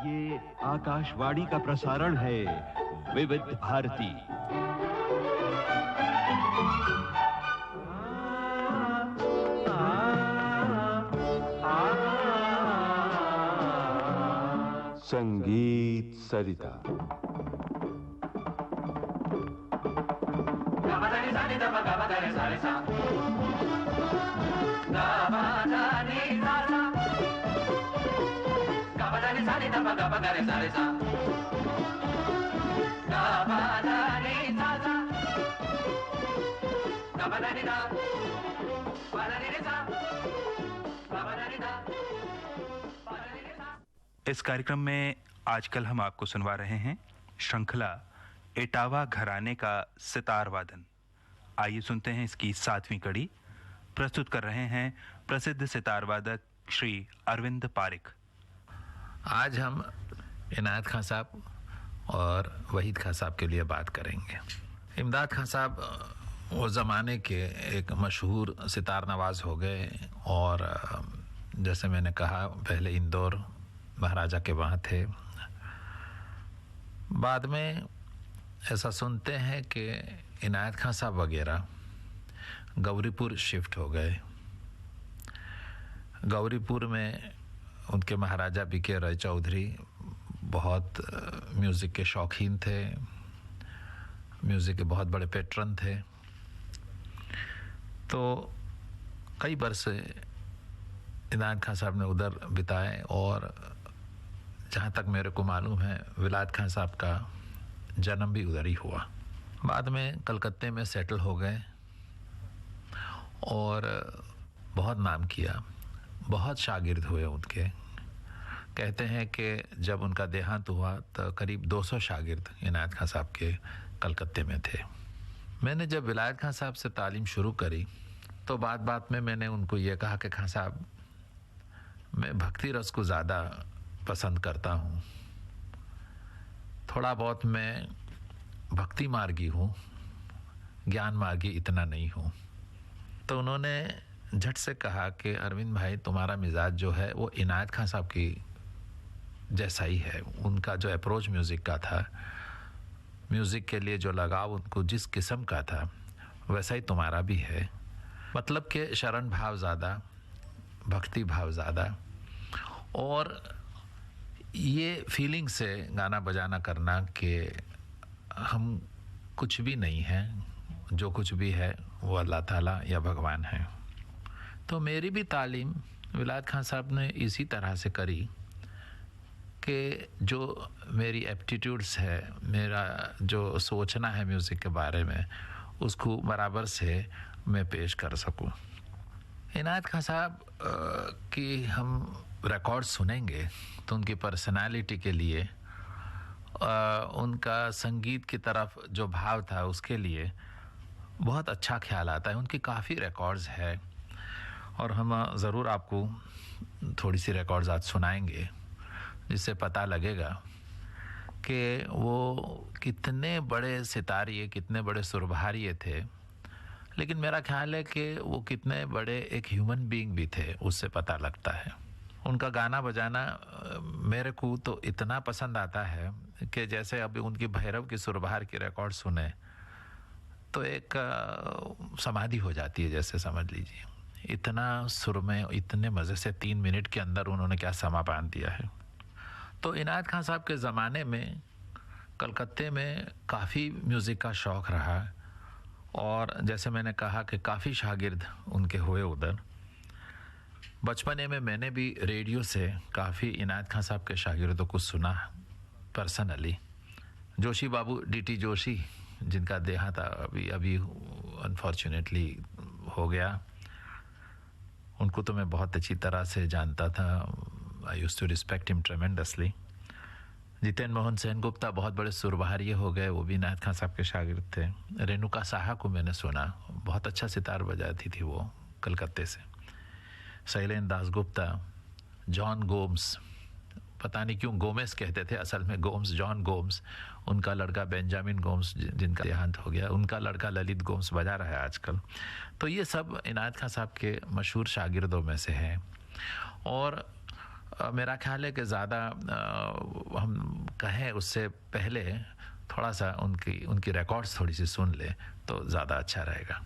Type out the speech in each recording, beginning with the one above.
ये आकाशवाणी का प्रसारण है विविध भारती। संगीत सरिता। इस कार्यक्रम में आजकल हम आपको सुनवा रहे हैं श्रृंखला इटावा घराने का सितार वादन। आइए सुनते हैं इसकी 7वीं कड़ी। प्रस्तुत कर रहे हैं प्रसिद्ध सितार वादक श्री अरविंद पारिक। आज हम इनायत खां साहब और वहीद खां साहब के लिए बात करेंगे। इमदाद खां साहब वो ज़माने के एक मशहूर सितार नवाज हो गए और जैसे मैंने कहा पहले इंदौर महाराजा के वहाँ थे। बाद में ऐसा सुनते हैं कि इनायत खां साहब वगैरह गौरीपुर शिफ्ट हो गए। गौरीपुर में उनके महाराजा बीके राय चौधरी बहुत म्यूज़िक के शौकीन थे, म्यूज़िक के बहुत बड़े पेट्रन थे। तो कई बरस इनायत खां साहब ने उधर बिताए और जहाँ तक मेरे को मालूम है विलायत खां साहब का जन्म भी उधर ही हुआ। बाद में कलकत्ते में सेटल हो गए और बहुत नाम किया, बहुत शागिर्द हुए उनके। कहते हैं कि जब उनका देहांत हुआ तो करीब 200 शागिर्द इनायत खां साहब के कलकत्ते में थे। मैंने जब विलायत खां साहब से तालीम शुरू करी तो बात बात में मैंने उनको ये कहा कि खां साहब मैं भक्ति रस को ज़्यादा पसंद करता हूँ, थोड़ा बहुत मैं भक्ति मार्गी हूँ, ज्ञान मार्गी इतना नहीं हूँ। तो उन्होंने झट से कहा कि अरविंद भाई तुम्हारा मिजाज जो है वो इनायत खां साहब की जैसा ही है। उनका जो अप्रोच म्यूज़िक का था, म्यूज़िक के लिए जो लगाव उनको जिस किस्म का था वैसा ही तुम्हारा भी है। मतलब कि शरण भाव ज़्यादा, भक्ति भाव ज़्यादा और ये फीलिंग से गाना बजाना करना कि हम कुछ भी नहीं हैं, जो कुछ भी है वो अल्लाह ताला या भगवान है। तो मेरी भी तालीम विलायत खां साहब ने इसी तरह से करी कि जो मेरी एप्टीट्यूड्स है, मेरा जो सोचना है म्यूज़िक के बारे में, उसको बराबर से मैं पेश कर सकूं। इनायत खां साहब की हम रिकॉर्ड सुनेंगे तो उनकी पर्सनालिटी के लिए, उनका संगीत की तरफ जो भाव था उसके लिए बहुत अच्छा ख्याल आता है। उनकी काफ़ी रिकॉर्ड्स है और हम ज़रूर आपको थोड़ी सी रिकॉर्ड्स आज सुनाएंगे जिससे पता लगेगा कि वो कितने बड़े सितारिये, कितने बड़े सुरभारिये थे। लेकिन मेरा ख्याल है कि वो कितने बड़े एक ह्यूमन बीइंग भी थे, उससे पता लगता है। उनका गाना बजाना मेरे को तो इतना पसंद आता है कि जैसे अभी उनकी भैरव की सुरभार की रिकॉर्ड सुने तो एक समाधि हो जाती है, जैसे समझ लीजिए। इतना सुर में इतने मज़े से 3 मिनट के अंदर उन्होंने क्या समा बांध दिया है। तो इनायत खां साहब के ज़माने में कलकत्ते में काफ़ी म्यूज़िक का शौक़ रहा और जैसे मैंने कहा कि काफ़ी शागिर्द उनके हुए उधर। बचपने में मैंने भी रेडियो से काफ़ी इनायत खां साहब के शागिर्दों को सुना पर्सनली। जोशी बाबू डीटी जोशी जिनका देहांत अभी अनफॉर्चुनेटली हो गया, उनको तो मैं बहुत अच्छी तरह से जानता था। I used to respect him tremendously. Jitendra Mohan Sen Gupta बहुत बड़े सुरबहारिये हो गए, वो भी इनायत खां साहब के शागिर्द थे। रेणुका साहा को मैंने सुना, बहुत अच्छा सितार बजाती थी वो कलकत्ते से। शैलेंद्र दास गुप्ता, जॉन गोम्स, पता नहीं क्यों गोमेस कहते थे, असल में गोम्स, जॉन गोम्स, उनका लड़का बेंजामिन गोम्स जिनका देहांत हो गया, उनका लड़का ललित गोम्स बजा रहा है आजकल। तो ये सब इनायत खां साहब के मशहूर शागिर्दों में से हैं। और मेरा ख्याल है कि ज़्यादा हम कहें उससे पहले थोड़ा सा उनकी उनकी रिकॉर्ड्स थोड़ी सी सुन ले तो ज़्यादा अच्छा रहेगा।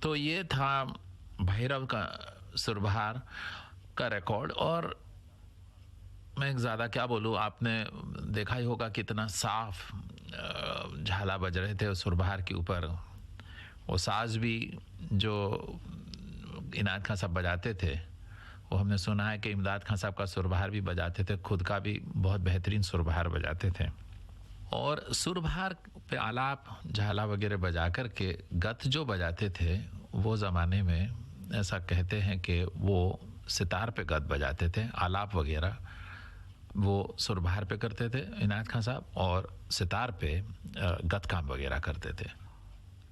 तो ये था भैरव का सुरभार का रिकॉर्ड। और मैं ज़्यादा क्या बोलूँ, आपने देखा ही होगा कितना साफ झाला बज रहे थे उस सुरभार के ऊपर। वो साज भी जो इनायत खान साहब बजाते थे, वो हमने सुना है कि इमदाद खान साहब का सुरबहार भी बजाते थे, खुद का भी बहुत बेहतरीन सुरबहार बजाते थे। और सुरबहार पे आलाप झाला वगैरह बजा कर के गत जो बजाते थे, वो ज़माने में ऐसा कहते हैं कि वो सितार पे गत बजाते थे। आलाप वगैरह वो सुरबहार पे करते थे इनायत खान साहब, और सितार पे गत काम वगैरह करते थे।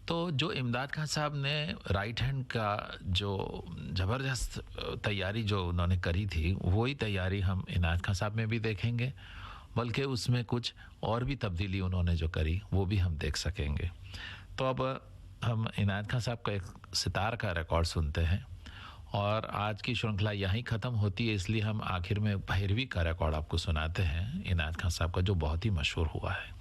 तो जो इमदाद खान साहब ने राइट हैंड का जो ज़बरदस्त तैयारी जो उन्होंने करी थी, वही तैयारी हम इनायत खान साहब में भी देखेंगे, बल्कि उसमें कुछ और भी तब्दीली उन्होंने जो करी वो भी हम देख सकेंगे। तो अब हम इनायत खान साहब का एक सितार का रिकॉर्ड सुनते हैं, और आज की श्रृंखला यहीं ख़त्म होती है, इसलिए हम आखिर में भैरवी का रिकॉर्ड आपको सुनाते हैं इनायत खान साहब का, जो बहुत ही मशहूर हुआ है।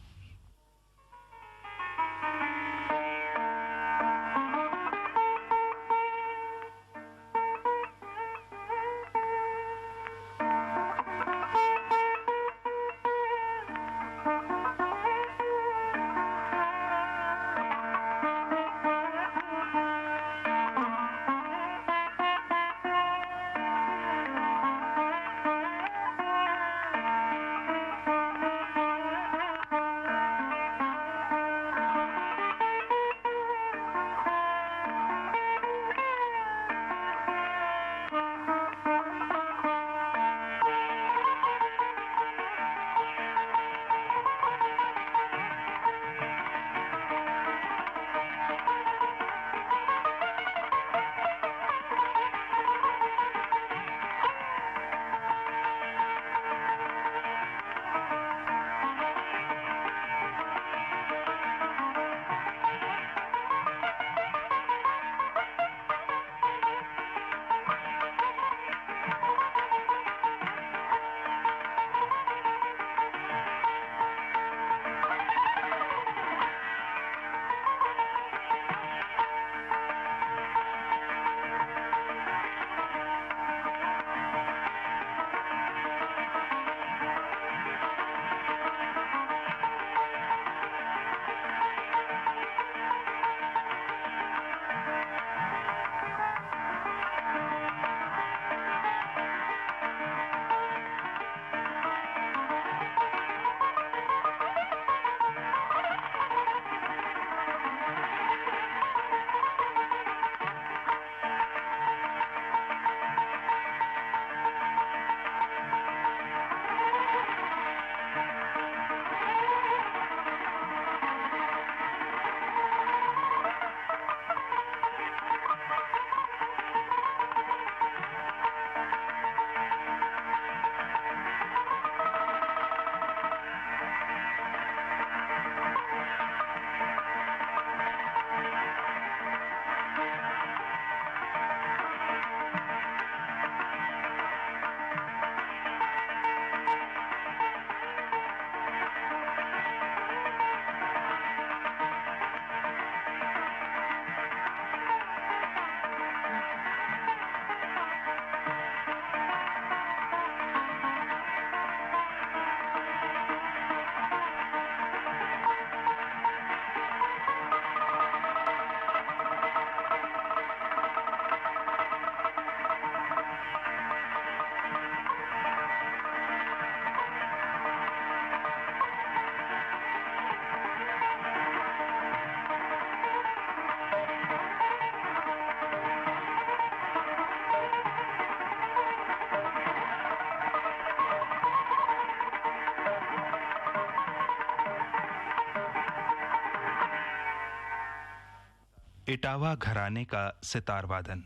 इटावा घराने का सितार वादन।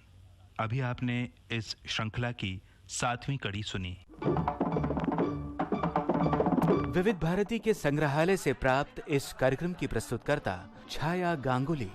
अभी आपने इस श्रृंखला की 7वीं कड़ी सुनी। विविध भारती के संग्रहालय से प्राप्त इस कार्यक्रम की प्रस्तुतकर्ता छाया गांगुली।